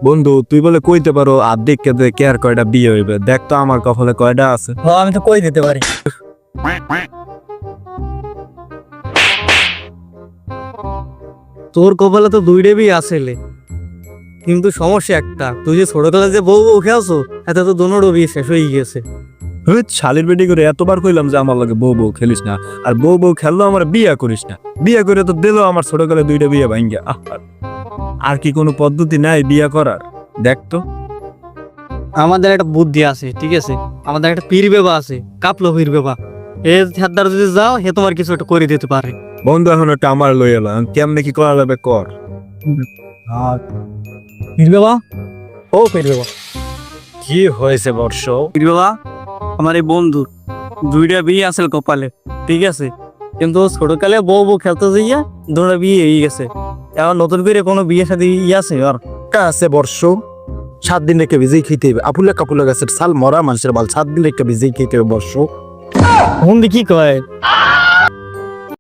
বন্ধু তুই বলে কইতে পারো আর্ধেক কেদে কে আর কয়টা বিয়ে হইবে, দেখ তো আমার কপালে কয়টা আছে। আমি তো কই দিতে পারি। তোর কপালে তো দুইটা বিয়ে আসলে, কিন্তু সমস্যা একটা, তুই যে ছোটবেলা যে বউ বউ খেয়েছো এতে তো দোনোরও বিয়ে শেষ হয়ে গেছে। শালির বেটি করে এতবার কইলাম যে আমার লাগে বউ বউ খেলিস না, আর বউ বউ খেললো আমার বিয়া করিস না, বিয়া করে তো দিলো আমার ছোটকালে দুইটা বিয়ে ভাঙ্গা। আর কি কোনো পদ্ধতি নাই বিয়া করার? দেখ তো। আমাদের একটা বুদ্ধি আছে, ঠিক আছে, আমাদের একটা পীর বাবা আছে, কাপলো পীর বাবা। এ হাতদার যদি যাও হে তোমার কিছু একটা করে দিতে পারে। বন্ধু এখন একটা আমার লই এলাম, কেমনে কি করা যাবে কর। পীর বাবা, ও পীর বাবা, কি হয়েছে বর্ষ? পীর বাবা, আমার এই বন্ধু দুইটা বিয়ে আছে কপালে, ঠিক আছে, কিন্তু ও ছোটকালে বউ বউ খেলতে যাইয়া দুটা বিয়ে হয়ে গেছে। এখন নতুন করে কোনো বিয়ে সাথে আছে আর কা আছে বর্ষ? 7 দিন রেখে ভিজেই খেতে হবে, আপুলা কাপুলা গাছের ছাল মরা মানুষের বাল 7 দিন রেখে ভিজেই খেতে হবে বর্ষ। বন্ধু কি কয়?